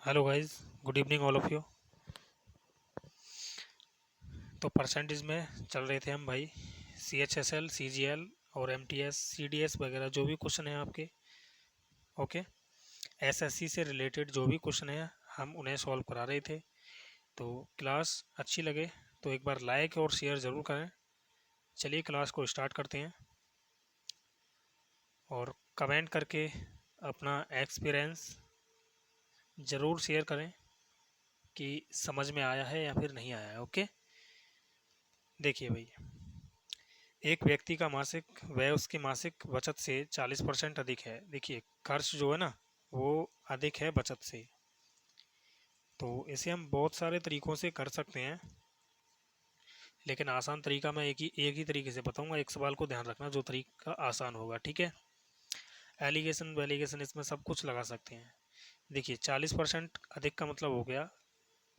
Hello guys, good evening all of you. तो percentage में चल रहे थे हम भाई। C H S L, C G L और M T S, C D S वगैरह जो भी क्वेश्चन है आपके। ओके। एस एस सी से रिलेटेड जो भी क्वेश्चन है हम उन्हें सॉल्व करा रहे थे। तो क्लास अच्छी लगे तो एक बार लाइक और शेयर ज़रूर करें। चलिए क्लास को स्टार्ट करते हैं और कमेंट करके अपना एक्सपीरियंस ज़रूर शेयर करें कि समझ में आया है या फिर नहीं आया है। ओके। देखिए भाई, एक व्यक्ति का मासिक व्यय उसकी मासिक बचत से 40% अधिक है। देखिए, खर्च जो है ना वो अधिक है बचत से। तो इसे हम बहुत सारे तरीकों से कर सकते हैं, लेकिन आसान तरीका मैं एक ही तरीके से बताऊंगा। एक सवाल को ध्यान रखना, जो तरीका आसान होगा, ठीक है। एलिगेशन वेलिगेशन इसमें सब कुछ लगा सकते हैं। देखिए, 40% अधिक का मतलब हो गया,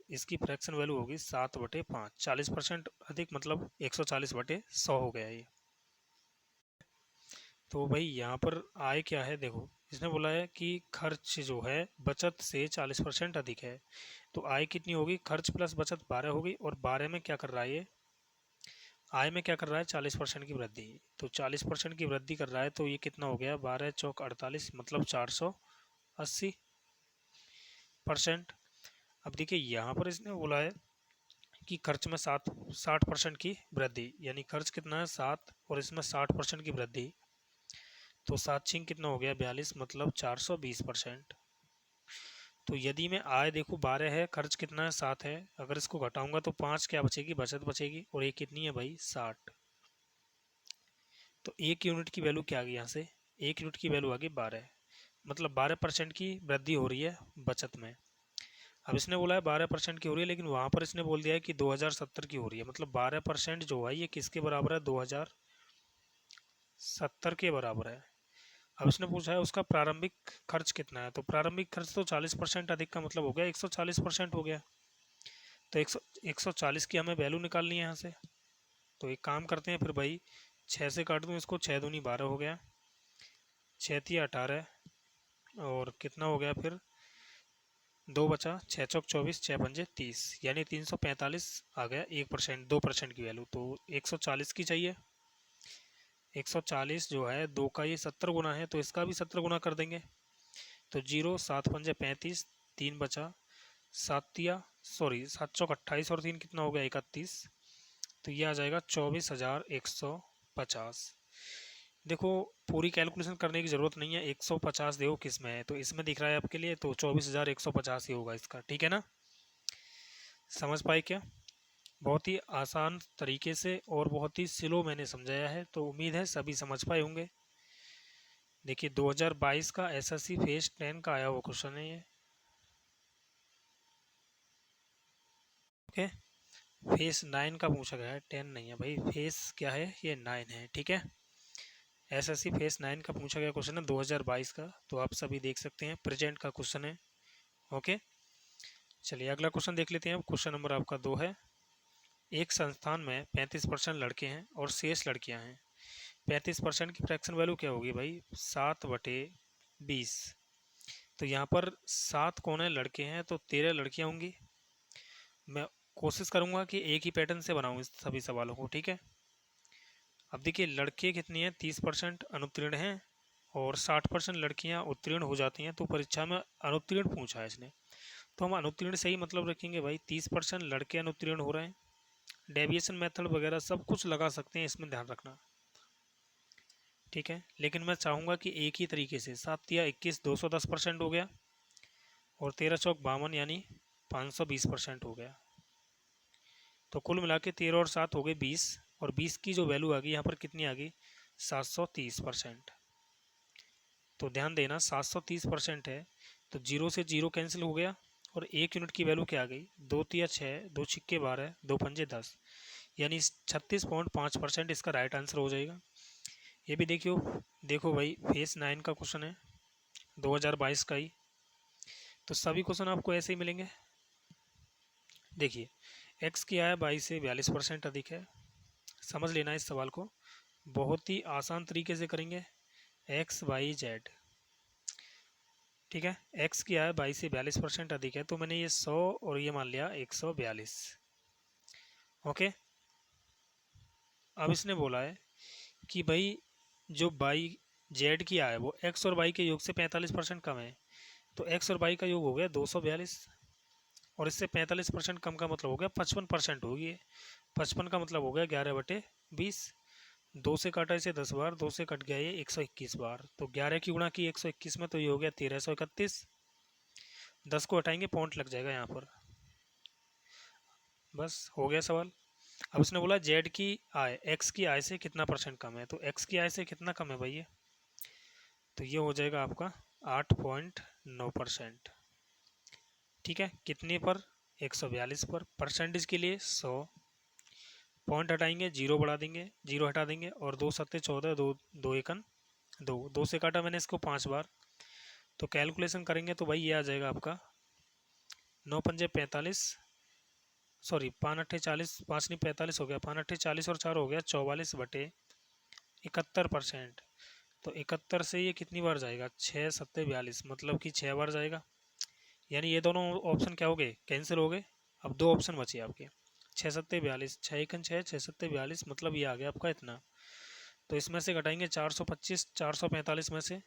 इसकी फ्रैक्शन वैल्यू होगी 7/5। 40% अधिक मतलब 140/100 हो गया ये। तो भाई यहाँ पर आय क्या है, देखो इसने बोला है कि खर्च जो है बचत से 40% अधिक है। तो आय कितनी होगी, खर्च प्लस बचत 12 होगी। और 12 में क्या कर रहा है ये, आय में क्या कर रहा है, 40% की वृद्धि। तो 40% की वृद्धि कर रहा है, तो ये कितना हो गया, 12×4 = 48 मतलब 480%। अब देखिए यहाँ पर इसने बोला है कि खर्च में 60% की वृद्धि, यानी खर्च कितना है 7 और इसमें 60% की वृद्धि। तो 7×6 कितना हो गया, 42 मतलब 420%। तो यदि मैं आय देखो 12 है, खर्च कितना है 7 है, अगर इसको घटाऊंगा तो 5 क्या बचेगी, बचत बचेगी। और ये कितनी है भाई, 60। तो एक यूनिट की वैल्यू क्या आ गई यहाँ से, एक यूनिट की वैल्यू आ गई 12, मतलब 12% की वृद्धि हो रही है बचत में। अब इसने बोला है 12% की हो रही है, लेकिन वहां पर इसने बोल दिया है कि 2070 की हो रही है। मतलब 12% जो है ये किसके बराबर है, 2070 के बराबर है। अब इसने पूछा है उसका प्रारंभिक खर्च कितना है। तो प्रारंभिक खर्च तो 40% अधिक का मतलब हो गया 140% हो गया। तो 140 की हमें वैल्यू निकालनी है यहाँ से। तो एक काम करते हैं फिर भाई, 6 से काट दूँ इसको, 6×2 = 12 हो गया, 6×3 = 18 और कितना हो गया फिर, 2 बचा, 6×4 = 24, 6×5 = 30, यानी 345 आ गया 1%, 2% की वैल्यू। तो 140 की चाहिए। 140 जो है 2 का ये 70 गुना है, तो इसका भी 70 गुना कर देंगे। तो 0, 7×5 = 35, 3 बचा, 7 और 3 कितना हो गया, 31। तो ये आ जाएगा 24,150। देखो, पूरी कैलकुलेशन करने की ज़रूरत नहीं है, 150 देखो किस में है, तो इसमें दिख रहा है आपके लिए, तो 24,150 ही होगा इसका, ठीक है ना। समझ पाए क्या, बहुत ही आसान तरीके से और बहुत ही स्लो मैंने समझाया है, तो उम्मीद है सभी समझ पाए होंगे। देखिए 2022 का एसएससी फेज 10 का आया हुआ क्वेश्चन है ये। ओके। फेस 9 का पूछा गया है, 10 नहीं है भाई, फेस क्या है ये, 9 है, ठीक है। एसएससी फेस 9 का पूछा गया क्वेश्चन है 2022 का, तो आप सभी देख सकते हैं प्रेजेंट का क्वेश्चन है। ओके। चलिए अगला क्वेश्चन देख लेते हैं। क्वेश्चन नंबर आपका 2 है। एक संस्थान में 35% लड़के हैं और शेष लड़कियां हैं। 35% की फ्रैक्शन वैल्यू क्या होगी भाई, 7/20। तो यहाँ पर 7 कौन है, लड़के हैं, तो 13 लड़कियां होंगी। मैं कोशिश करूंगा कि एक ही पैटर्न से बनाऊं इस सभी सवालों को, ठीक है। अब देखिए, लड़के कितनी हैं, 30% अनुत्तीर्ण हैं और 60% लड़कियां उत्तीर्ण हो जाती हैं। तो परीक्षा में अनुत्तीर्ण पूछा है इसने, तो हम अनुत्तीर्ण से ही मतलब रखेंगे भाई, 30% लड़के अनुत्तीर्ण हो रहे हैं। डेविएशन मेथड वगैरह सब कुछ लगा सकते हैं, इसमें ध्यान रखना, ठीक है। लेकिन मैं चाहूँगा कि एक ही तरीके से, 7×3 = 21, 210% हो गया, और 13×4 = 52 यानी 520% हो गया। तो कुल मिला के 13 और 7 हो गए 20, और 20 की जो वैल्यू आ गई यहाँ पर कितनी आ गई, 730%। तो ध्यान देना 730% है, तो जीरो से जीरो कैंसिल हो गया, और एक यूनिट की वैल्यू क्या आ गई, 2×3 = 6, 2×6 = 12, 2×5 = 10, यानी 36.5% इसका राइट आंसर हो जाएगा। ये भी देखियो, देखो भाई फेस 9 का क्वेश्चन है 2022 का ही, तो सभी क्वेश्चन आपको ऐसे ही मिलेंगे। देखिए, एक्स की आय 22 से 42% अधिक है। समझ लेना इस सवाल को, बहुत ही आसान तरीके से करेंगे। एक्स वाई जेड, ठीक है। एक्स की आय 22 से 42% अधिक है, तो मैंने ये 100 और ये मान लिया 142। ओके। अब इसने बोला है कि भाई जो बाई जेड की आय वो एक्स और वाई के योग से 45% कम है, तो एक्स और वाई का योग हो गया 242, और इससे 45% कम का मतलब हो गया 55% होगी। 55 का मतलब हो गया 11/20। 2 से काटा इसे 10 बार, 2 से कट गया ये 121 बार, तो 11 की गुणा की 121 में, तो ये हो गया 1331। 10 को हटाएंगे पॉइंट लग जाएगा यहाँ पर। बस हो गया सवाल। अब इसने बोला जेड की आय एक्स की आय से कितना परसेंट कम है, तो एक्स की आय से कितना कम है भाई ये, तो ये हो जाएगा आपका 8.9%। ठीक है। कितने पर, 142 पर। परसेंटेज के लिए 100, पॉइंट हटाएंगे, जीरो बढ़ा देंगे, जीरो हटा देंगे, और 2 सत्ते 14, दो दो एकन दो, 2 से काटा मैंने इसको 5 बार, तो कैलकुलेशन करेंगे तो भाई ये आ जाएगा आपका 9 पंजे 45, सॉरी 5 अट्ठे 40, 5 नहीं 45 हो गया, 5 अट्ठे 40 और 4 हो गया 44/71%। तो 71 से ये कितनी बार जाएगा, 6 सत्ते 42, मतलब कि 6 बार जाएगा। यानी ये दोनों ऑप्शन क्या हो गए, कैंसिल हो गए। अब दो ऑप्शन बचे आपके, 6 सत्ते 42, 6 एकन 6, 6 सत्ते 42, मतलब ये आ गया आपका इतना। तो इसमें से घटाएंगे 425 445 में से,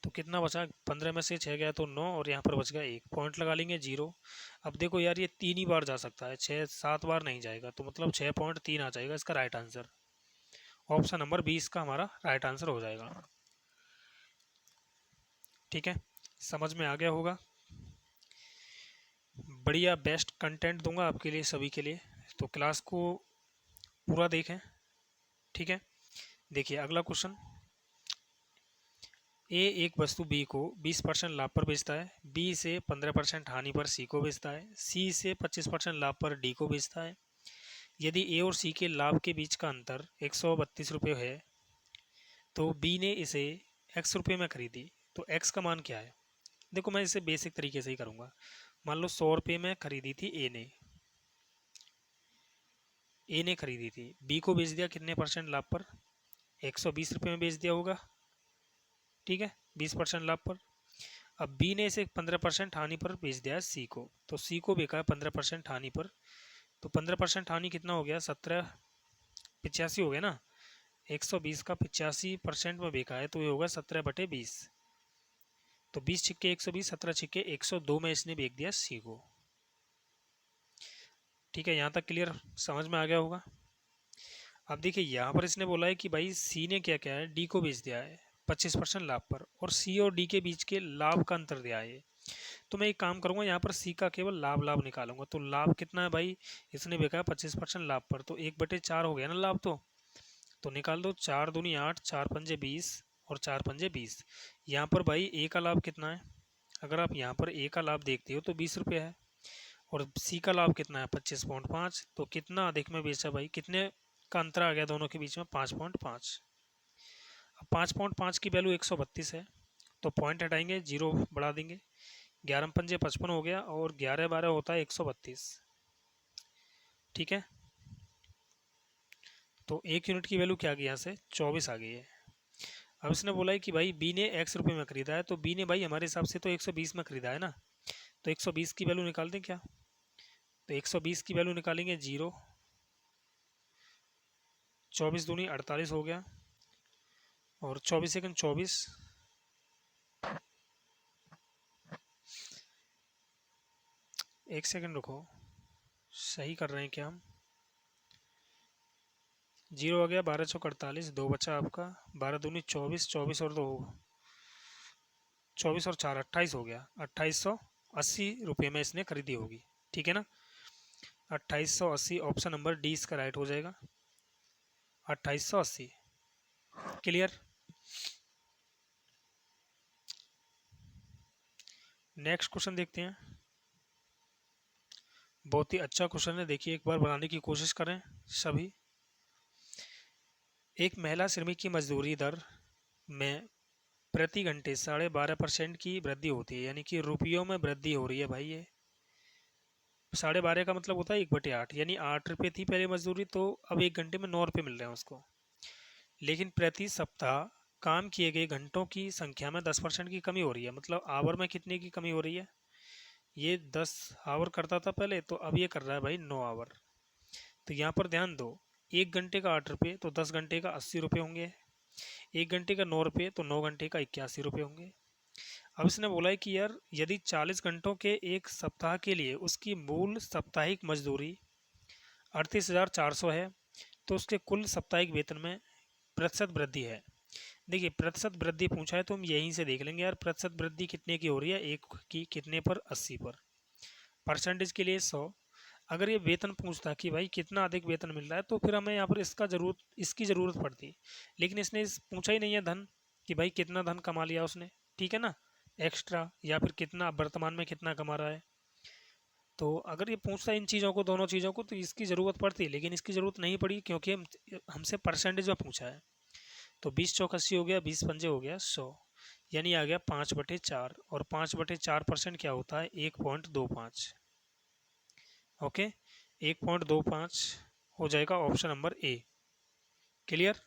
तो कितना बचा, 15 में से 6 गया तो 9, और यहाँ पर बच गया 1, पॉइंट लगा लेंगे 0। अब देखो यार ये 3 ही बार जा सकता है, 6 7 बार नहीं जाएगा, तो मतलब 6.3 आ जाएगा इसका राइट आंसर। ऑप्शन नंबर 20 का हमारा राइट आंसर हो जाएगा। ठीक है, समझ में आ गया होगा। बढ़िया बेस्ट कंटेंट दूंगा आपके लिए, सभी के लिए, तो क्लास को पूरा देखें। ठीक है। देखिए अगला क्वेश्चन, ए एक वस्तु बी को 20% लाभ पर बेचता है, बी से 15% हानि पर सी को बेचता है, सी से 25% लाभ पर डी को बेचता है। यदि ए और सी के लाभ के बीच का अंतर 132 रुपये है, तो बी ने इसे एक्स रुपये में खरीदी, तो एक्स का मान क्या है। देखो मैं इसे बेसिक तरीके से ही करूँगा। मान लो 100 रुपये में खरीदी थी ए ने खरीदी थी, बी को बेच दिया कितने परसेंट लाभ पर, 120 रुपये में बेच दिया होगा। ठीक है, 20% लाभ पर। अब बी ने इसे 15% हानि पर बेच दिया है सी को, तो सी को बेचा है 15% हानि पर, तो 15% हानि कितना हो गया, 1785 हो गया ना। 120 का 85% में बेचा है, तो ये होगा 17/20। तो 20 छिक्के 120, 17 छिक्के 102 में इसने बेच दिया सी को। ठीक है, यहाँ तक क्लियर, समझ में आ गया होगा। अब देखिए यहाँ पर इसने बोला है कि भाई सी ने क्या किया है, डी को बेच दिया है 25% लाभ पर, और सी और डी के बीच के लाभ का अंतर दिया है। तो मैं एक काम करूंगा, यहाँ पर सी का केवल लाभ लाभ निकालूंगा, तो लाभ कितना है भाई, इसने बेचा है 25% लाभ पर, तो 1/4 हो गया ना लाभ, तो निकाल दो, 4 दूनी 8, 4 पंजे 20, और 4 पंजे 20। यहाँ पर भाई ए का लाभ कितना है, अगर आप यहाँ पर ए का लाभ देखते हो तो 20 रुपये है, और सी का लाभ कितना है 25.5, तो कितना अधिक में बेचा भाई, कितने का अंतर आ गया दोनों के बीच में, 5.5। अब 5.5 की वैल्यू 132 है, तो पॉइंट हटाएंगे, जीरो बढ़ा देंगे, 11 पंजे 55 हो गया, और 11 12 होता है 132। ठीक है, तो 1 यूनिट की वैल्यू क्या आ गई यहाँ से, 24 आ गई है। अब इसने बोला है कि भाई बी ने x रुपये में खरीदा है, तो बी ने भाई हमारे हिसाब से तो 120 में खरीदा है ना, तो 120 की वैल्यू निकाल दें क्या, तो 120 की वैल्यू निकालेंगे, जीरो, 24 दूनी 48 हो गया, और 24 सेकंड 24, एक सेकंड रुको, सही कर रहे हैं क्या हम, जीरो आ गया, 12 चौक 48, दो बचा आपका, 12 दूनी 24, 24 और 2, 24 और 4 28 हो गया, 2880 रुपये में इसने खरीदी होगी। ठीक है ना, 2880, ऑप्शन नंबर डी इसका राइट हो जाएगा, 2880। क्लियर। नेक्स्ट क्वेश्चन देखते हैं, बहुत ही अच्छा क्वेश्चन है, देखिए एक बार बनाने की कोशिश करें सभी। एक महिला श्रमिक की मजदूरी दर में प्रति घंटे 12.5% की वृद्धि होती है, यानी कि रुपयों में वृद्धि हो रही है भाई। ये 12.5 का मतलब होता है 1/8, यानी 8 रुपये थी पहले मजदूरी, तो अब 1 घंटे में 9 रुपये मिल रहे हैं उसको। लेकिन प्रति सप्ताह काम किए गए घंटों की संख्या में 10% की कमी हो रही है, मतलब आवर में कितने की कमी हो रही है। ये 10 आवर करता था पहले, तो अब ये कर रहा है भाई 9 आवर। तो यहाँ पर ध्यान दो, 1 घंटे का 8 रुपये तो 10 घंटे का 80 रुपये होंगे, 1 घंटे का 9 रुपये तो 9 घंटे का 81 रुपये होंगे। अब इसने बोला है कि यार यदि 40 घंटों के एक सप्ताह के लिए उसकी मूल साप्ताहिक मजदूरी 38,400 है, तो उसके कुल साप्ताहिक वेतन में प्रतिशत वृद्धि है। देखिए प्रतिशत वृद्धि पूछा है तो हम यहीं से देख लेंगे यार, प्रतिशत वृद्धि कितने की हो रही है, एक की कितने पर, 80 पर। परसेंटेज के लिए 100। अगर ये वेतन पूछता कि भाई कितना अधिक वेतन मिल रहा है, तो फिर हमें यहाँ पर इसकी ज़रूरत पड़ती, लेकिन इसने पूछा ही नहीं है धन, कि भाई कितना धन कमा लिया उसने, ठीक है ना, एक्स्ट्रा, या फिर कितना वर्तमान में कितना कमा रहा है। तो अगर ये पूछता है इन चीज़ों को, दोनों चीज़ों को, तो इसकी ज़रूरत पड़ती, लेकिन इसकी ज़रूरत नहीं पड़ी क्योंकि हमसे परसेंटेज में पूछा है। तो 20 चौक 80 हो गया, 20 पंजे हो गया 100, यानी आ गया 5/4, और 5/4% क्या होता है, 1.25। ओके, 1.25 हो जाएगा ऑप्शन नंबर ए। क्लियर।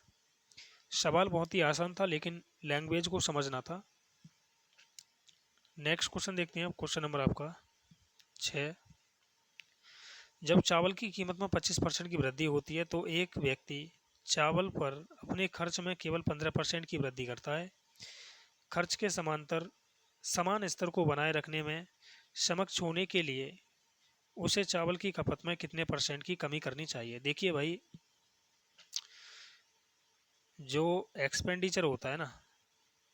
सवाल बहुत ही आसान था, लेकिन लैंग्वेज को समझना था। नेक्स्ट क्वेश्चन देखते हैं, क्वेश्चन नंबर आपका 6। जब चावल की कीमत में 25% की वृद्धि होती है, तो एक व्यक्ति चावल पर अपने खर्च में केवल 15% की वृद्धि करता है। खर्च के समांतर समान स्तर को बनाए रखने में सक्षम होने के लिए उसे चावल की खपत में कितने % की कमी करनी चाहिए। देखिए भाई, जो एक्सपेंडिचर होता है ना,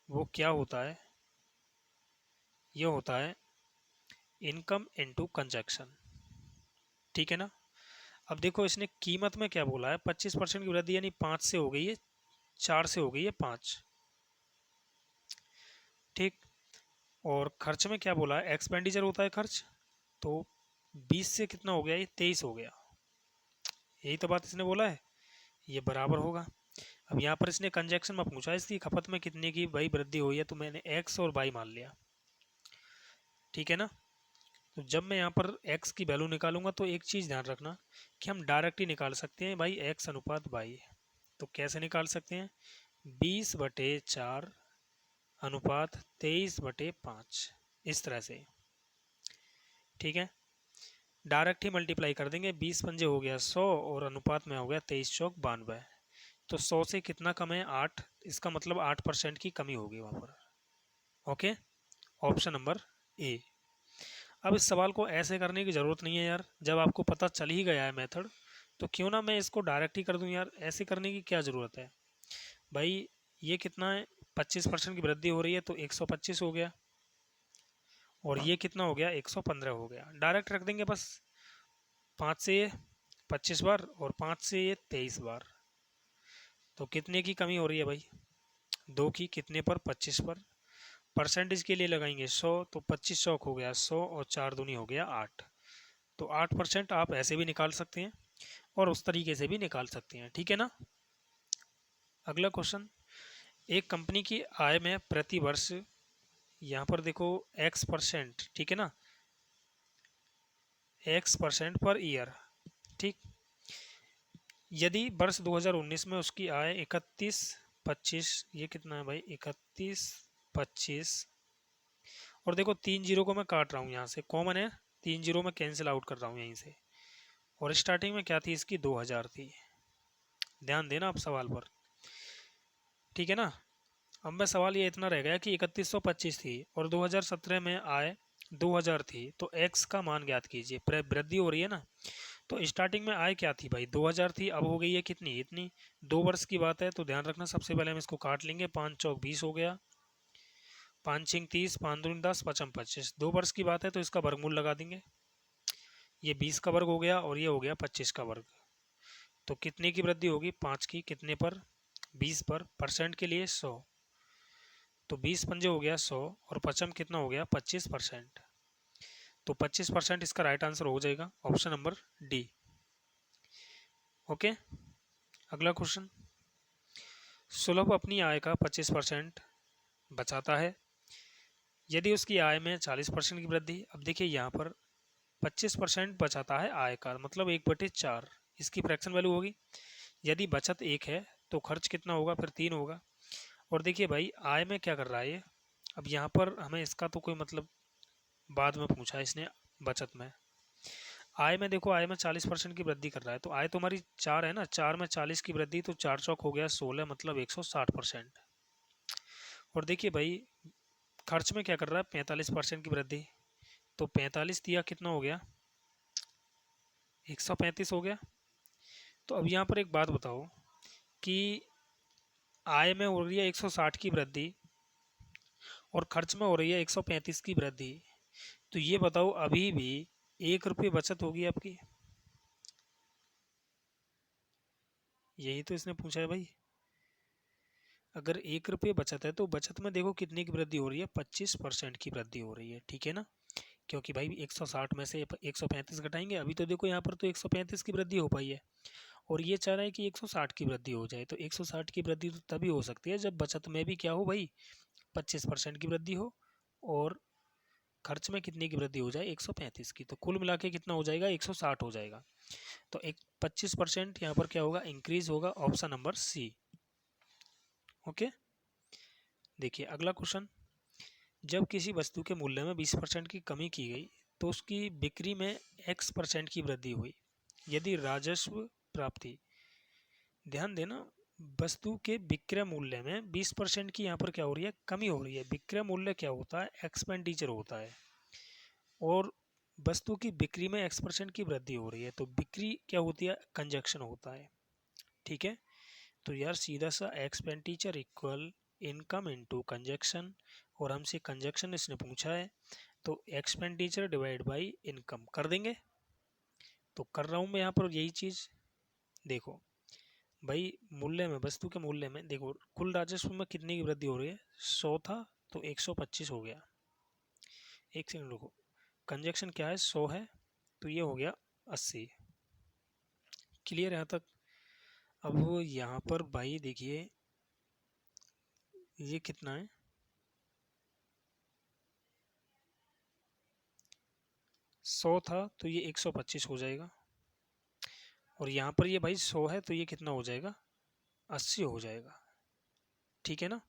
वो क्या होता है, ये होता है इनकम इनटू कंजक्शन, ठीक है ना। अब देखो इसने कीमत में क्या बोला है, 25% की वृद्धि, यानी 5 से हो गई है 4, से हो गई है 5, ठीक। और खर्च में क्या बोला है, एक्सपेंडिचर होता है खर्च, तो 20 से कितना हो गया, ये 23 हो गया, यही तो बात इसने बोला है, ये बराबर होगा। अब यहाँ पर इसने कंजक्शन में पूछा है इसकी खपत में कितने की भाई वृद्धि हुई है, तो मैंने एक्स और वाई मान लिया, ठीक है ना। तो जब मैं यहाँ पर x की वैल्यू निकालूंगा, तो एक चीज़ ध्यान रखना कि हम डायरेक्ट ही निकाल सकते हैं भाई, x अनुपात y। तो कैसे निकाल सकते हैं, 20/4 अनुपात 23/5, इस तरह से, ठीक है। डायरेक्ट ही मल्टीप्लाई कर देंगे, 20 पंजे हो गया 100, और अनुपात में हो गया 23 चौक 92। तो 100 से कितना कम है, 8, इसका मतलब 8% की कमी होगी वहाँ पर। Okay, option number A. अब इस सवाल को ऐसे करने की ज़रूरत नहीं है यार, जब आपको पता चल ही गया है मेथड, तो क्यों ना मैं इसको डायरेक्ट ही कर दूं यार, ऐसे करने की क्या ज़रूरत है भाई। ये कितना है, 25% की वृद्धि हो रही है, तो 125 हो गया, और ये कितना हो गया, 115 हो गया। डायरेक्ट रख देंगे बस, 5 से ये 25 बार और 5 से ये 23 बार, तो कितने की कमी हो रही है भाई, 2 की, कितने पर, 25 पर। परसेंटेज के लिए लगाएंगे 100, तो 25 चौक हो गया 100, और 4 दूनी हो गया 8। तो 8% आप ऐसे भी निकाल सकते हैं और उस तरीके से भी निकाल सकते हैं, ठीक है ना। अगला क्वेश्चन, एक कंपनी की आय में प्रति वर्ष, यहाँ पर देखो x%, ठीक है ना, x% पर ईयर, ठीक। यदि वर्ष 2019 में उसकी आय 31/25, ये कितना है भाई, 31/25, और देखो 3 जीरो को मैं काट रहा हूँ, यहाँ से कॉमन है, 3 जीरो में कैंसिल आउट कर रहा हूँ यहीं से, और स्टार्टिंग में क्या थी इसकी, 2000 थी। ध्यान देना आप सवाल पर, ठीक है ना। अब मैं सवाल ये इतना रह गया कि 3125 थी और 2017 में आय 2000 थी, तो x का मान ज्ञात कीजिए, वृद्धि हो रही है ना। तो स्टार्टिंग में आय क्या थी भाई, 2000 थी, अब हो गई है कितनी, इतनी। 2 वर्ष की बात है, तो ध्यान रखना, सबसे पहले हम इसको काट लेंगे, 5 चौक 20 हो गया, 5 छिंग 30, 5 दूनी 10, 5 25। 2 वर्ष की बात है, तो इसका वर्गमूल लगा देंगे, ये 20 का वर्ग हो गया और ये हो गया 25 का वर्ग। तो कितने की वृद्धि होगी, 5 की, कितने पर, 20 पर। परसेंट के लिए 100, तो 20 पंजे हो गया 100, और पचम कितना हो गया, 25%। तो 25% इसका राइट आंसर हो जाएगा ऑप्शन नंबर डी। ओके, अगला क्वेश्चन, सुलभ अपनी आय का 25% बचाता है यदि उसकी आय में 40% की वृद्धि। अब देखिए यहाँ पर 25% बचाता है आय का, मतलब 1/4, इसकी फ्रैक्शन वैल्यू होगी। यदि बचत 1 है तो खर्च कितना होगा, फिर 3 होगा, और देखिए भाई आय में क्या कर रहा है ये, अब यहाँ पर हमें इसका तो कोई मतलब बाद में पूछा है इसने बचत में। आय में देखो, आय में 40% की वृद्धि कर रहा है, तो आय तो हमारी 4 है ना, 4 में 40 की वृद्धि, तो 4 चौक हो गया 16, मतलब 160%। और देखिए भाई खर्च में क्या कर रहा है, 45% की वृद्धि, तो 45 दिया कितना हो गया, 135 हो गया। तो अब यहाँ पर एक बात बताओ कि आय में हो रही है 160 की वृद्धि और खर्च में हो रही है 135 की वृद्धि, तो ये बताओ अभी भी 1 रुपये बचत होगी आपकी, यही तो इसने पूछा है भाई। अगर 1 रुपये बचत है तो बचत में देखो कितनी की वृद्धि हो रही है, 25% की वृद्धि हो रही है, ठीक है ना। क्योंकि भाई 160 में से 135 घटाएंगे, अभी तो देखो यहाँ पर तो 135 की वृद्धि हो पाई है, और ये चाह रहा है कि 160 की वृद्धि हो जाए, तो 160 की वृद्धि तो तभी हो सकती है जब बचत में भी क्या हो भाई, 25% की वृद्धि हो, और खर्च में कितने की वृद्धि हो जाए, 135 की, तो कुल मिला के कितना हो जाएगा, 160 हो जाएगा। तो एक 25% यहाँ पर क्या होगा, इंक्रीज होगा, ऑप्शन नंबर सी। ओके, देखिए अगला क्वेश्चन, जब किसी वस्तु के मूल्य में 20% की कमी की गई तो उसकी बिक्री में x% की वृद्धि हुई, यदि राजस्व प्राप्ति, ध्यान देना, वस्तु के विक्रय मूल्य में 20% की यहाँ पर क्या हो रही है, कमी हो रही है। विक्रय मूल्य क्या होता है, एक्सपेंडिचर होता है, और वस्तु की बिक्री में x% की वृद्धि हो रही है, तो बिक्री क्या होती है, कंजक्शन होता है, ठीक है। तो यार सीधा सा expenditure equal income into conjunction, और हमसे कंजक्शन इसने पूछा है, तो एक्सपेंडिचर डिवाइड बाय इनकम कर देंगे। तो कर रहा हूँ मैं यहाँ पर यही चीज़, देखो भाई मूल्य में, वस्तु के मूल्य में देखो कुल राजस्व में कितनी की वृद्धि हो रही है, 100 था तो 125 हो गया। एक सेकंड रुको, कंजक्शन क्या है, 100 है, तो ये हो गया 80। क्लियर है यहाँ तक। अब यहाँ पर भाई देखिए ये कितना है, 100 था तो ये 125 हो जाएगा, और यहाँ पर ये भाई 100 है तो ये कितना हो जाएगा, 80 हो जाएगा, ठीक है ना।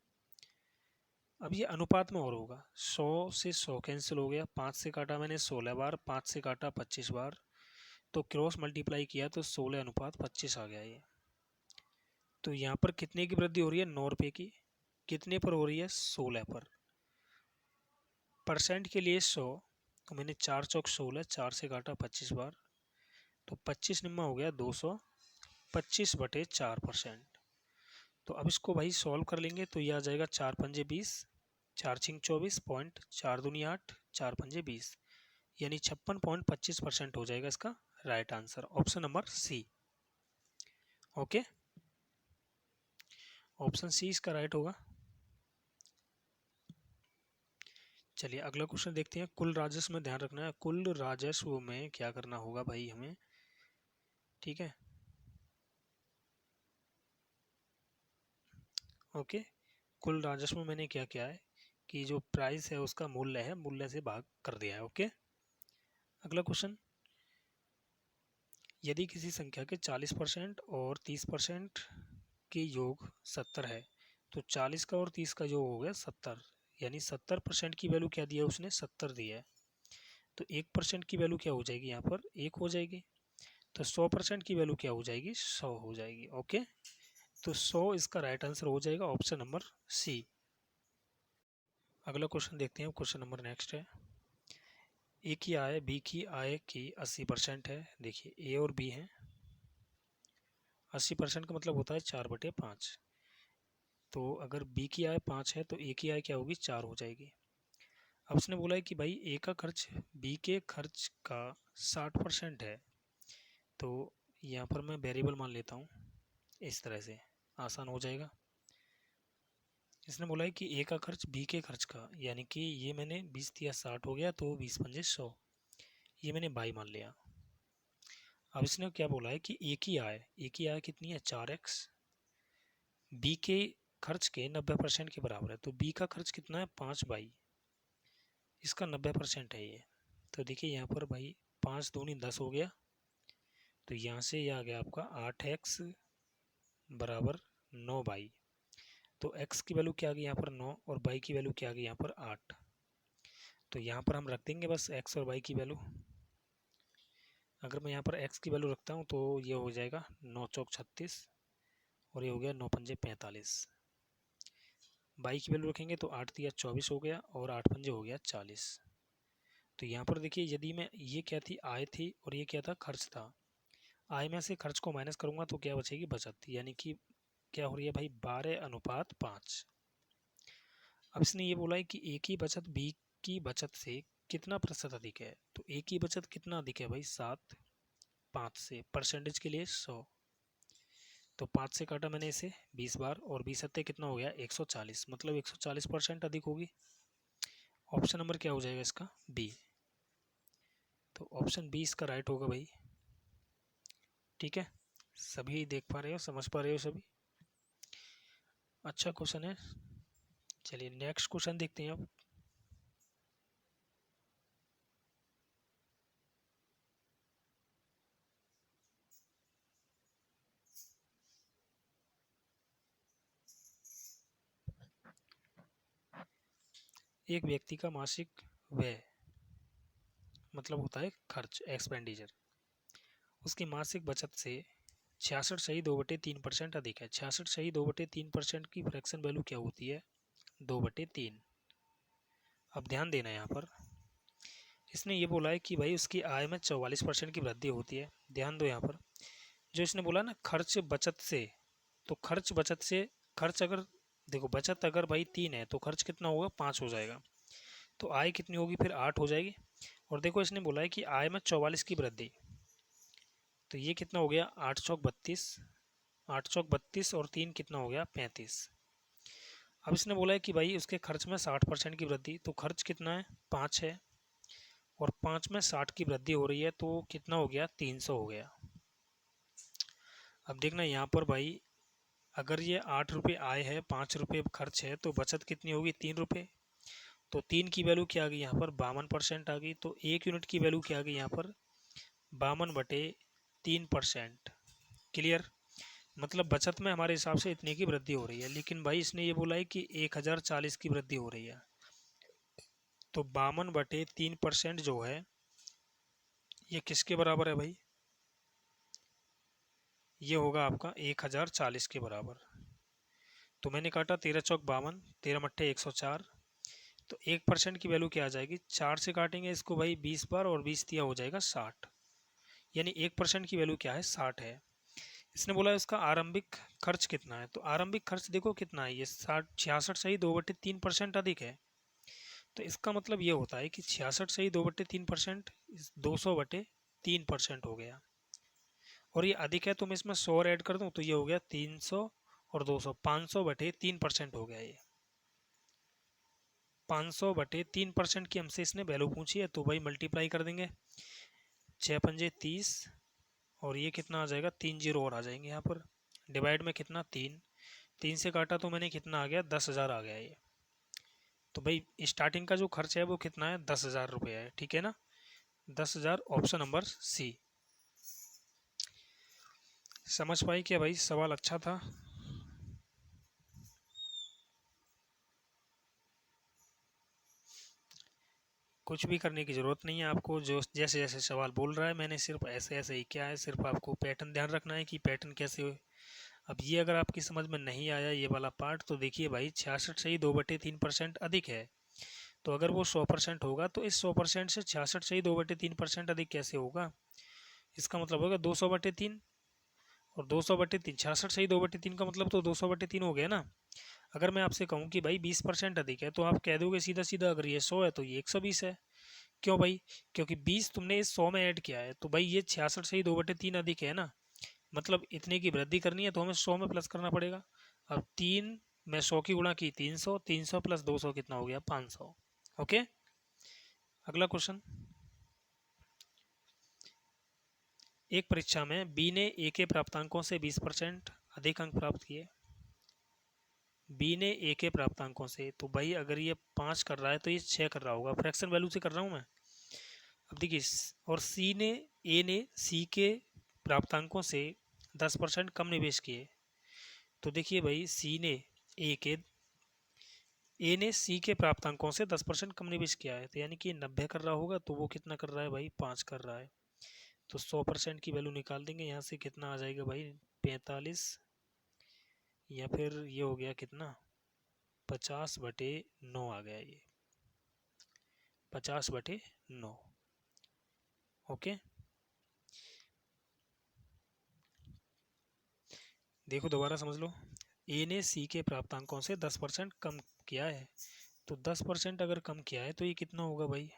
अब ये अनुपात में और होगा, 100 से 100 कैंसिल हो गया, 5 से काटा मैंने 16 बार, 5 से काटा 25 बार, तो क्रॉस मल्टीप्लाई किया तो 16:25 आ गया ये। तो यहाँ पर कितने की वृद्धि हो रही है, 9 रुपये की, कितने पर हो रही है, 16 पर। परसेंट के लिए 100, तो मैंने 4 चौक 16, 4 से काटा 25 बार, तो 25 निम्मा हो गया 225/4%। तो अब इसको भाई सॉल्व कर लेंगे तो ये आ जाएगा 4 पंजे 20, 4 छिंग 24, पॉइंट 4 दूनी 8, 4 पंजे 20, यानी 56.25% हो जाएगा इसका right answer, option number C. Okay, option C इसका राइट होगा। चलिए अगला क्वेश्चन देखते हैं, कुल राजस्व में ध्यान रखना है, कुल राजस्व में क्या करना होगा भाई हमें, ठीक है। ओके, कुल राजस्व में मैंने क्या किया है कि जो प्राइस है उसका मूल्य है, मूल्य से भाग कर दिया है। ओके, अगला क्वेश्चन, यदि किसी संख्या के 40% और 30% के योग 70 है, तो 40 का और 30 का योग हो गया 70, यानी 70% की वैल्यू क्या दिया है उसने, 70 दिया है, तो 1% की वैल्यू क्या हो जाएगी, यहाँ पर 1 हो जाएगी, तो 100% की वैल्यू क्या हो जाएगी, 100 हो जाएगी। ओके, तो 100 इसका राइट आंसर हो जाएगा, ऑप्शन नंबर सी। अगला क्वेश्चन देखते हैं, क्वेश्चन नंबर नेक्स्ट है, ए की आय बी की आय की 80% है, देखिए ए और बी हैं, 80% का मतलब होता है 4/5, तो अगर बी की आय 5 है तो ए की आय क्या होगी, 4 हो जाएगी। अब उसने बोला है कि भाई ए का खर्च बी के खर्च का 60% है, तो यहाँ पर मैं वेरिएबल मान लेता हूँ, इस तरह से आसान हो जाएगा। इसने बोला है कि ए का खर्च बी के खर्च का, यानी कि ये मैंने 20 दिया 60 हो गया, तो 20 पंजे 100, ये मैंने बाई मान लिया। अब इसने क्या बोला है कि ए की आय कितनी है, 4x, बी के खर्च के 90% के बराबर है, तो बी का खर्च कितना है, 5/, इसका 90% है ये, तो देखिए यहाँ पर भाई 5 दूनी 10 हो गया, तो यहाँ से ये आ गया आपका 8x बराबर 9/, तो x की वैल्यू क्या आ गई यहाँ पर 9 और y की वैल्यू क्या आ गई यहाँ पर 8। तो यहाँ पर हम रख देंगे बस x और y की वैल्यू। अगर मैं यहाँ पर x की वैल्यू रखता हूँ तो ये हो जाएगा 9 चौक 36 और ये हो गया 9 पंजे 45। y की वैल्यू रखेंगे तो 8 दिया 24 हो गया और 8 पंजे हो गया 40। तो यहाँ पर देखिए यदि मैं ये क्या थी आय थी और ये क्या था खर्च था, आय में से खर्च को माइनस करूंगा तो क्या बचेगी बचत, यानी कि क्या हो रही है भाई 12:5। अब इसने ये बोला है कि ए की बचत बी की बचत से कितना प्रतिशत अधिक है। तो ए की बचत कितना अधिक है भाई 7, 5 से परसेंटेज के लिए 100। तो 5 से काटा मैंने इसे 20 बार और 20 सत्ते कितना हो गया 140, मतलब 140% अधिक होगी। ऑप्शन नंबर क्या हो जाएगा इसका बी। तो ऑप्शन बी इसका राइट होगा भाई। ठीक है, सभी देख पा रहे हो, समझ पा रहे हो सभी। अच्छा क्वेश्चन है। चलिए नेक्स्ट क्वेश्चन देखते हैं अब। एक व्यक्ति का मासिक व्यय मतलब होता है खर्च एक्सपेंडिचर, उसकी मासिक बचत से 66.2/3% अधिक है। 66.2/3% की फ्रैक्शन वैल्यू क्या होती है 2/3। अब ध्यान देना यहाँ पर इसने ये बोला है कि भाई उसकी आय में 44% की वृद्धि होती है। ध्यान दो यहाँ पर जो इसने बोला ना खर्च बचत से, तो खर्च बचत से खर्च अगर देखो बचत अगर भाई 3 है तो खर्च कितना होगा 5 हो जाएगा। तो आय कितनी होगी फिर 8 हो जाएगी। और देखो इसने बोला है कि आय में 44 की वृद्धि, तो ये कितना हो गया 8 चौक 32, 8 चौक 32 और 3 कितना हो गया 35। अब इसने बोला है कि भाई उसके खर्च में 60% की वृद्धि, तो खर्च कितना है 5 है और 5 में 60 की वृद्धि हो रही है तो कितना हो गया 300 हो गया। अब देखना यहाँ पर भाई अगर ये 8 रुपये आय है 5 रुपये खर्च है तो बचत कितनी होगी 3 रुपये। तो 3 की वैल्यू क्या आ गई यहाँ पर 52% आ गई। तो 1 यूनिट की वैल्यू क्या आ गई यहाँ पर 52/3%। क्लियर, मतलब बचत में हमारे हिसाब से इतने की वृद्धि हो रही है, लेकिन भाई इसने ये बोला है कि 1040 की वृद्धि हो रही है। तो 52/3% जो है ये किसके बराबर है भाई, ये होगा आपका 1040 के बराबर। तो मैंने काटा 13 चौक 52, 13 मट्ठे 104। तो 1% की वैल्यू क्या आ जाएगी 4 से काटेंगे इसको भाई 20 बार और 20 दिया हो जाएगा 60, यानी 1% की वैल्यू क्या है 60 है। इसने बोला है उसका आरंभिक खर्च कितना है। तो आरंभिक खर्च देखो कितना है ये 66.2/3% अधिक है। तो इसका मतलब ये होता है कि 66.2/3% 200/3% हो गया। और ये अधिक है तो मैं इसमें 100 ऐड कर दूं तो ये हो गया 300 और 200 500/3% हो गया। ये 500/3% की हमसे इसने वैल्यू पूछी है तो भाई मल्टीप्लाई कर देंगे 6 पंजे 30 और ये कितना आ जाएगा 3 जीरो और आ जाएंगे यहाँ पर। डिवाइड में कितना 3 से काटा तो मैंने कितना आ गया 10,000 आ गया ये। तो भाई स्टार्टिंग का जो खर्च है वो कितना है 10,000 रुपये है। ठीक है ना, 10,000 ऑप्शन नंबर सी। समझ पाई क्या भाई, सवाल अच्छा था। कुछ भी करने की ज़रूरत नहीं है आपको, जो जैसे जैसे सवाल बोल रहा है मैंने सिर्फ ऐसे ऐसे ही क्या है, सिर्फ आपको पैटर्न ध्यान रखना है कि पैटर्न कैसे हो। अब ये अगर आपकी समझ में नहीं आया ये वाला पार्ट तो देखिए भाई 66.2/3% अधिक है। तो अगर वो 100% होगा तो इस 100% से 66.2/3% अधिक कैसे होगा, इसका मतलब होगा 200/3 और 200/3 66.2/3 का मतलब तो 200/3 हो गया ना। अगर मैं आपसे कहूँ कि भाई 20% अधिक है तो आप कह दोगे सीधा सीधा अगर ये 100 है तो ये 120 है। क्यों भाई, क्योंकि 20 तुमने इस 100 में ऐड किया है तो भाई ये 66.2/3 अधिक है ना, मतलब इतने की वृद्धि करनी है तो हमें 100 में प्लस करना पड़ेगा। अब 3 में 100 की गुणा की 300, 300 प्लस 200 कितना हो गया 500। ओके, अगला क्वेश्चन। एक परीक्षा में बी ने ए के प्राप्तांकों से 20% अधिक अंक प्राप्त किए। बी ने ए के प्राप्तांकों से, तो भाई अगर ये 5 कर रहा है तो ये 6 कर रहा होगा, फ्रैक्शन वैल्यू से कर रहा हूँ मैं। अब देखिए और ए ने सी के प्राप्तांकों से 10% कम निवेश किए। तो देखिए भाई सी ने ए ने सी के प्राप्तांकों से 10% कम निवेश किया है, तो यानी कि 90 कर रहा होगा, तो वो कितना कर रहा है भाई, 5 कर रहा है। तो 100% की वैल्यू निकाल देंगे यहाँ से, कितना आ जाएगा भाई, 45, या फिर ये हो गया कितना, 50/9 आ गया ये, 50/9। ओके, देखो दोबारा समझ लो। ए ने सी के प्राप्तांकों से 10% कम किया है, तो 10% अगर कम किया है तो ये कितना होगा भाई,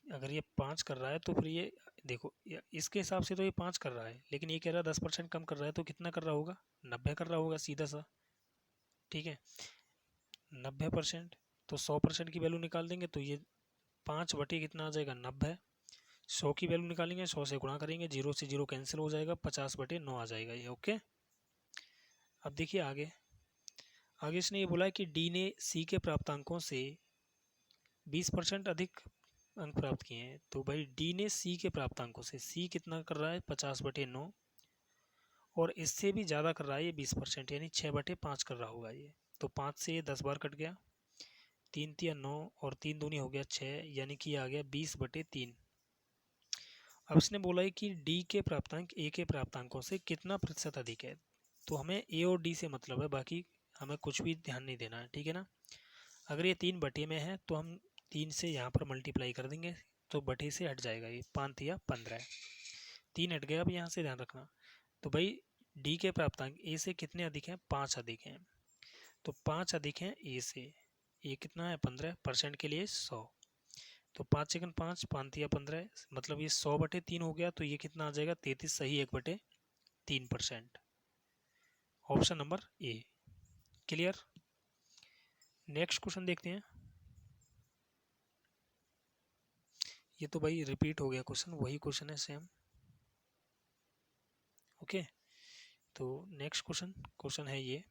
अगर ये 5 कर रहा है तो फिर ये देखो, इसके हिसाब से तो ये 5 कर रहा है, लेकिन ये कह रहा है 10% कम कर रहा है, तो कितना कर रहा होगा, 90 कर रहा होगा सीधा सा। ठीक है, 90%, तो 100% की वैल्यू निकाल देंगे, तो ये 5 बटे कितना आ जाएगा, 90। 100 की वैल्यू निकालेंगे, 100 से गुणा करेंगे, 0 से 0 कैंसिल हो जाएगा, 50/9 आ जाएगा ये। ओके, अब देखिए आगे। आगे इसने ये बोला है कि डी ने सी के प्राप्तांकों से 20% अधिक अंक प्राप्त किए हैं, तो भाई डी ने सी के प्राप्तांकों से, सी कितना कर रहा है, 50/9, और इससे भी ज़्यादा कर रहा है ये 20%, यानी 6/5 कर रहा होगा ये। तो 5 से ये 10 बार कट गया, 3 तिया 9, और 3 दूनी हो गया 6, यानी कि आ गया 20/3। अब इसने बोला है कि डी के प्राप्तांक ए के प्राप्तांकों से कितना प्रतिशत अधिक है, तो हमें ए और डी से मतलब है, बाकी हमें कुछ भी ध्यान नहीं देना है, ठीक है ना। अगर ये 3 बटे में है तो हम 3 से यहाँ पर मल्टीप्लाई कर देंगे, तो बटे से हट जाएगा ये, 5 तिया 15, 3 हट गया। अब यहाँ से ध्यान रखना, तो भाई डी के प्राप्तांक ए से कितने अधिक हैं, 5 अधिक हैं, तो 5 अधिक हैं ए से। ए कितना है, 15% के लिए 100, तो 5 सेकंड 5, 5 तिया 15, मतलब ये 100/3 हो गया, तो ये कितना आ जाएगा, 33 सही 1/3%। Option number A. Clear. Next question देखते हैं। ये तो भाई रिपीट हो गया क्वेश्चन, वही क्वेश्चन है सेम। ओके, तो नेक्स्ट क्वेश्चन है ये,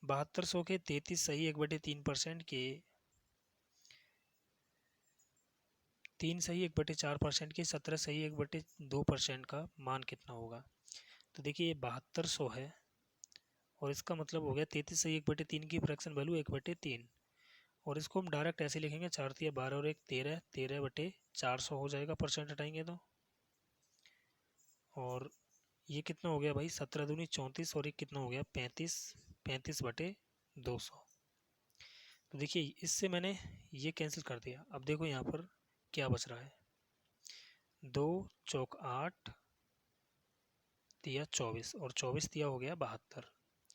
7200 के 33 सही 1/3% के 3 सही 1/4% के 17 सही 1/2% का मान कितना होगा। तो देखिए ये 7200 है, और इसका मतलब हो गया 33 सही 1/3 की फ्रैक्शन वैल्यू 1/3, और इसको हम डायरेक्ट ऐसे लिखेंगे, 4 तिया 12 और 1 13, 13/400 हो जाएगा, परसेंट हटाएंगे तो। और ये कितना हो गया भाई, 17 दूनी 34, और एक कितना हो गया 35, 35/200। तो देखिए इससे मैंने ये कैंसिल कर दिया। अब देखो यहाँ पर क्या बच रहा है, 2 चौक 8 तिया 24, और 24 तिया हो गया 72।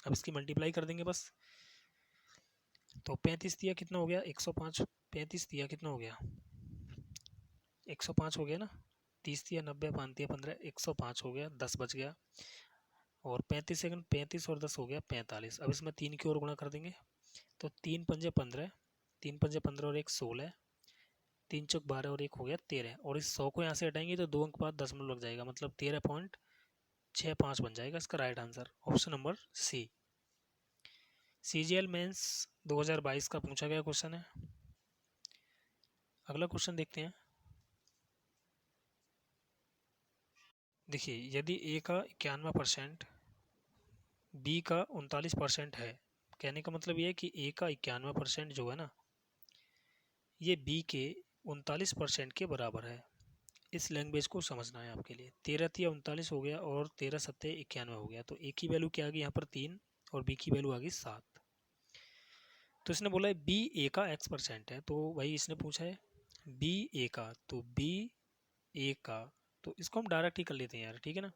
अब इसकी मल्टीप्लाई कर देंगे बस, तो 35 तिया कितना हो गया, 105, 35 तिया कितना हो गया, 105 हो गया ना, 30 तिया 90, 5 तिया 15, 105 हो गया, 10 बच गया, और 35 सेकंड 35 और 10 हो गया 45। अब इसमें 3 की ओर गुणा कर देंगे, तो 3 पंजे 15, 3 पंजे 15 और 1 16, 3 चौक 12 और 1 हो गया 13, और इस 100 को यहाँ से हटाएंगे तो 2 अंक बाद 10 लग जाएगा, मतलब 13.65 बन जाएगा इसका right answer. Option number C. CGL mains 2022 का पूछा गया क्वेश्चन है। अगला क्वेश्चन देखते हैं। देखिए यदि ए का 91%, बी का 39% है, कहने का मतलब ये है कि ए का 91% जो है ना, ये बी के 39% के बराबर है। इस लैंग्वेज को समझना है आपके लिए। 13 तिया 39 हो गया, और 13 सत्ते 91 हो गया, तो ए की वैल्यू क्या आ गई यहाँ पर 3, और बी की वैल्यू आ गई 7। तो इसने बोला है बी ए का x% है, तो भाई इसने पूछा है बी ए का, तो बी ए का, तो इसको हम डायरेक्ट ही कर लेते हैं यार, ठीक है ना।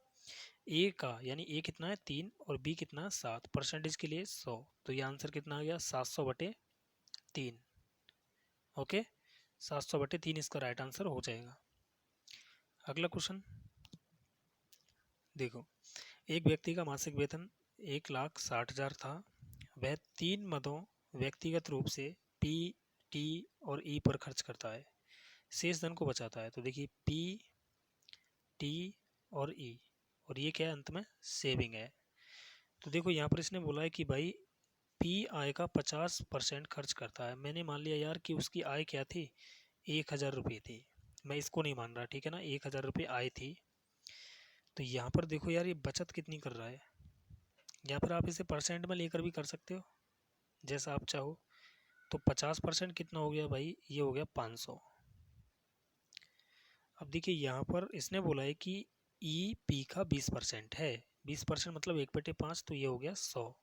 ए का यानी ए कितना है 3, और बी कितना है 7, परसेंटेज के लिए 100, तो ये आंसर कितना आ गया 700/3। ओके, 700/3 इसका राइट आंसर हो जाएगा। अगला क्वेश्चन देखो, एक व्यक्ति का मासिक वेतन 1,60,000 था, वह 3 मदों व्यक्तिगत रूप से पी, टी और ई पर खर्च करता है, शेष धन को बचाता है। तो देखिए पी, टी और ई, और ये क्या है अंत में सेविंग है। तो देखो यहाँ पर इसने बोला है कि भाई पी आय का 50% खर्च करता है। मैंने मान लिया यार कि उसकी आय क्या थी, 1,000 रुपये थी, मैं इसको नहीं मान रहा, ठीक है ना, 1,000 रुपये आय थी। तो यहाँ पर देखो यार ये बचत कितनी कर रहा है, या फिर आप इसे परसेंट में लेकर भी कर सकते हो, जैसा आप चाहो। तो 50% कितना हो गया भाई, ये हो गया 500। अब देखिए यहाँ पर इसने बोला है कि ई पी का 20% है, 20% मतलब 1/5, तो ये हो गया 100।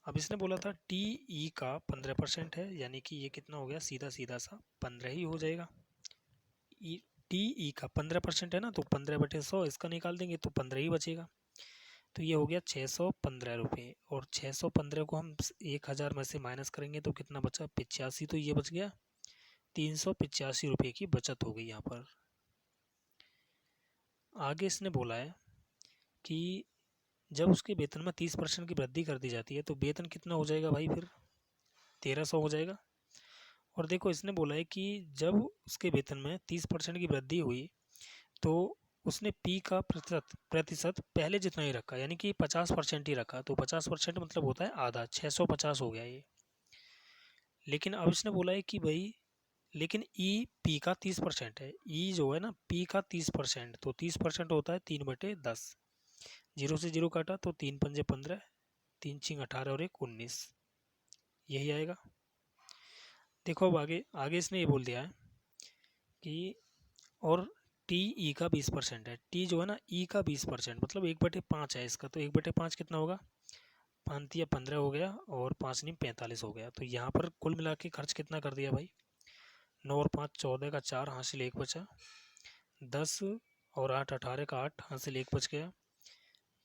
अब इसने बोला था टी ई का 15% है, यानी कि ये कितना हो गया, सीधा सीधा सा 15 ही हो जाएगा। टी ई का 15% है ना, तो 15/100 इसका निकाल देंगे तो 15 ही बचेगा। तो ये हो गया 615 रुपये, और 615 को हम 1000 में से माइनस करेंगे तो कितना बचा, 85। तो ये बच गया 385 रुपये की बचत हो गई यहाँ पर। आगे इसने बोला है कि जब उसके वेतन में 30% की वृद्धि कर दी जाती है तो वेतन कितना हो जाएगा भाई, फिर 1300 हो जाएगा। और देखो इसने बोला है कि जब उसके वेतन में 30% की वृद्धि हुई तो उसने पी का प्रतिशत प्रतिशत पहले जितना ही रखा, यानी कि 50% ही रखा। तो 50% मतलब होता है आधा, 650 हो गया ये। लेकिन अब इसने बोला है कि भाई लेकिन ई पी का 30% है, ई जो है ना पी का 30%, तो 30% होता है 3/10। जीरो से जीरो काटा तो 3×5 = 15, 3×6 = 18 और 1 19, यही आएगा। देखो अब आगे आगे इसने ये बोल दिया है कि और टी ई का 20% है, टी जो है ना ई का 20% मतलब 1/5 है इसका, तो 1/5 कितना होगा, 5×3 = 15 हो गया, और 5×9 = 45 हो गया। तो यहाँ पर कुल मिला के खर्च कितना कर दिया भाई, 9 और 5 14 का 4 हासिल 1 बचा, 10 और 8 18 का 8 हासिल 1 बच गया,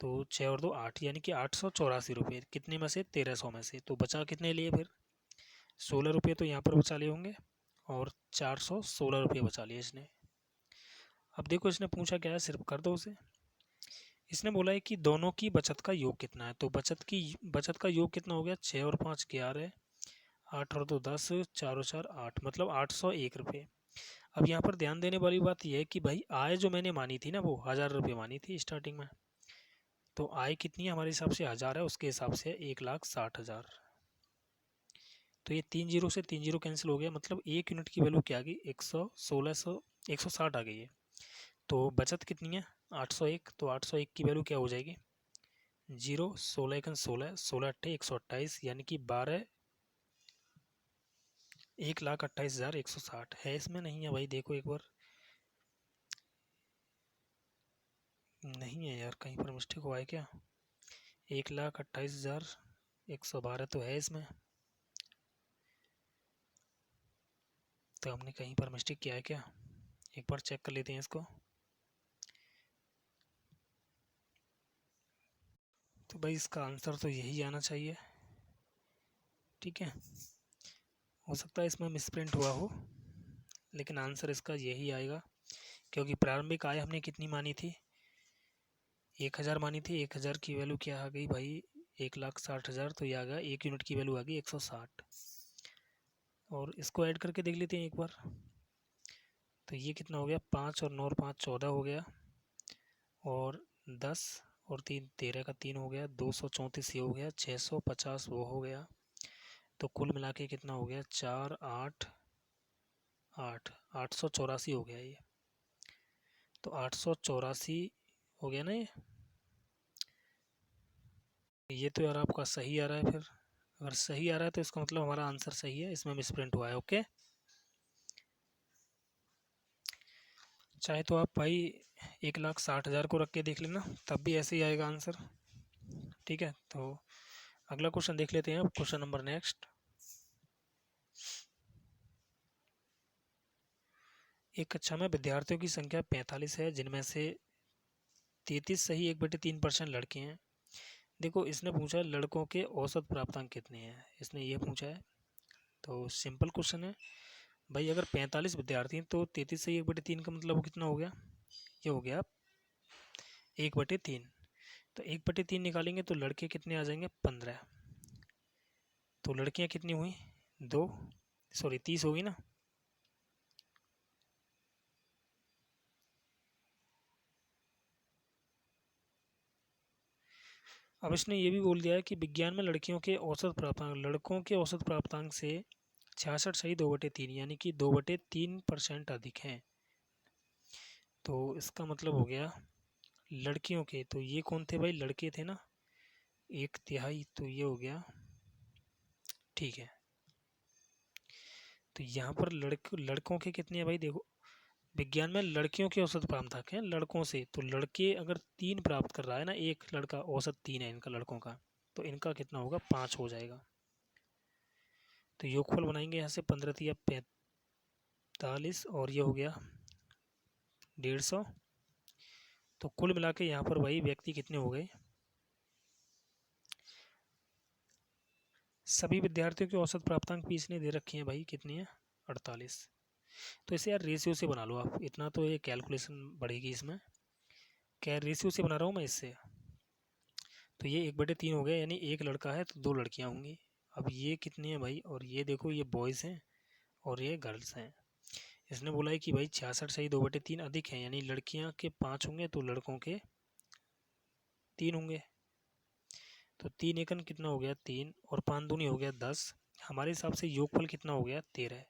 तो 6 और 2 8, यानी कि 884 रुपये, कितने में से, 1300 में से। तो बचा कितने लिए फिर, 16 रुपये तो यहाँ पर बचा लिए होंगे, और 416 रुपये बचा लिए इसने। अब देखो इसने पूछा क्या है, सिर्फ कर दो उसे। इसने बोला है कि दोनों की बचत का योग कितना है, तो बचत का योग कितना हो गया, 6 और 5 11, 8 और 2 10, 4 और 4 8, मतलब 801 रुपये। अब यहाँ पर ध्यान देने वाली बात यह है कि भाई आय जो मैंने मानी थी ना वो 1000 रुपये मानी थी स्टार्टिंग में, तो आय कितनी है हमारे हिसाब से 1000 है, उसके हिसाब से 1,60,000। तो ये 3 जीरो से 3 जीरो कैंसिल हो गया, मतलब 1 यूनिट की वैल्यू क्या आ गई, 160 आ गई है। तो बचत कितनी है, 801, तो 801 की वैल्यू क्या हो जाएगी, 0 16 1 16, 16 8 128, यानी कि 1,28,160 है। इसमें नहीं है भाई, देखो एक बार, नहीं है यार, कहीं पर मिस्टेक हुआ है क्या, 1,28,112 तो है इसमें, तो हमने कहीं पर मिस्टेक किया है क्या, एक बार चेक कर लेते हैं इसको। तो भाई इसका आंसर तो यही आना चाहिए, ठीक है। हो सकता है इसमें मिसप्रिंट हुआ हो, लेकिन आंसर इसका यही आएगा, क्योंकि प्रारंभिक आय हमने कितनी मानी थी, 1000 मानी थी। 1000 की वैल्यू क्या आ गई भाई, 1,60,000, तो ये आ गया 1 यूनिट की वैल्यू आ गई 160। और इसको ऐड करके देख लेते हैं एक बार, तो ये कितना हो गया, 5 और 9 और 5 14 हो गया, और 10 और 3 13 का 3 हो गया, 234 ये हो गया, 650 वो हो गया। तो कुल मिला के कितना हो गया, 4 8 8 884 हो गया ये। तो 884 हो गया ना ये तो यार आपका सही आ रहा है। फिर अगर सही आ रहा है तो इसका मतलब हमारा आंसर सही है, इसमें मिसप्रिंट हुआ है। ओके, चाहे तो आप भाई 1,60,000 को रख के देख लेना, तब भी ऐसे ही आएगा आंसर, ठीक है। तो अगला क्वेश्चन देख लेते हैं, क्वेश्चन नंबर नेक्स्ट। एक कक्षा में विद्यार्थियों की संख्या 45 है, जिनमें से 33 सही 1/3% लड़के हैं। देखो इसने पूछा है लड़कों के औसत प्राप्तांक कितने हैं, इसने ये पूछा है। तो सिंपल क्वेश्चन है भाई, अगर 45 विद्यार्थी हैं तो 33 सही 1/3 का मतलब कितना हो गया, ये हो गया 1/3। तो 1/3 निकालेंगे तो लड़के कितने आ जाएंगे, 15। तो लड़कियां कितनी हुई, 2, सॉरी 30 होगी ना। अब इसने ये भी बोल दिया है कि विज्ञान में लड़कियों के औसत प्राप्तांक, लड़कों के औसत प्राप्तांक से 66 सही 2/3, यानी कि 2/3% अधिक हैं। तो इसका मतलब हो गया लड़कियों के, तो ये कौन थे भाई, लड़के थे ना, 1/3 तो ये हो गया, ठीक है। तो यहाँ पर लड़कों के कितने हैं भाई, देखो विज्ञान में लड़कियों के औसत प्राप्तांक हैं लड़कों से, तो लड़के अगर 3 प्राप्त कर रहा है ना, एक लड़का औसत 3 है इनका लड़कों का, तो इनका कितना होगा, 5 हो जाएगा। तो योगफल बनाएंगे यहाँ से 15 या 45 और ये हो गया 150। तो कुल मिला के यहाँ पर भाई व्यक्ति कितने हो गए, सभी विद्यार्थियों के औसत प्राप्तांक भी इसने दे रखे हैं भाई, कितने हैं, 48। तो इसे यार रेशियो से बना लो आप, इतना तो ये कैलकुलेशन बढ़ेगी इसमें, क्या रेशियो से बना रहा हूँ मैं इससे। तो ये 1/3 हो गया, यानी एक लड़का है तो 2 लड़कियां होंगी। अब ये कितनी है भाई, और ये देखो ये बॉयज़ हैं और ये गर्ल्स हैं। इसने बोला है कि भाई 66 सही 2/3 अधिक है, यानी लड़कियां के 5 होंगे तो लड़कों के 3 होंगे। तो 3 एकन कितना हो गया, 3 और 5 दूनी हो गया 10। हमारे हिसाब से योगफल कितना हो गया, 13।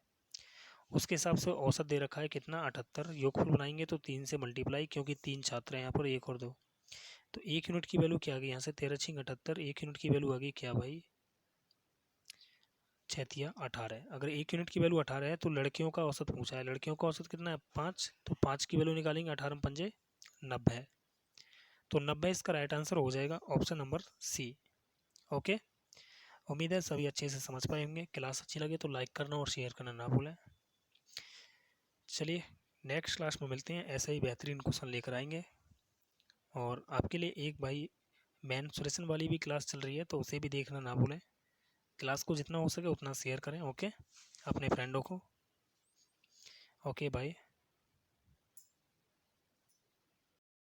उसके हिसाब से औसत दे रखा है कितना, 78। योगफल बनाएंगे तो 3 से मल्टीप्लाई, क्योंकि 3 छात्र हैं यहाँ पर, 1 और 2। तो 1 यूनिट की वैल्यू क्या आ गई यहाँ से, 13×6 = 78। 1 यूनिट की वैल्यू आ गई क्या भाई, 6×3 = 18। अगर 1 यूनिट की वैल्यू 18 है तो लड़कियों का औसत पूछा है, लड़कियों का औसत कितना है, 5। तो 5 की वैल्यू निकालेंगे, 18×5 = 90। तो 90 इसका राइट आंसर हो जाएगा, ऑप्शन नंबर सी। ओके, उम्मीद है सभी अच्छे से समझ पाए होंगे। क्लास अच्छी लगे तो लाइक करना और शेयर करना ना भूलें। चलिए नेक्स्ट क्लास में मिलते हैं, ऐसे ही बेहतरीन क्वेश्चन लेकर आएंगे। और आपके लिए एक भाई मेंसुरेशन वाली भी क्लास चल रही है, तो उसे भी देखना ना भूलें। क्लास को जितना हो सके उतना शेयर करें, ओके, अपने फ्रेंडों को। Okay bye.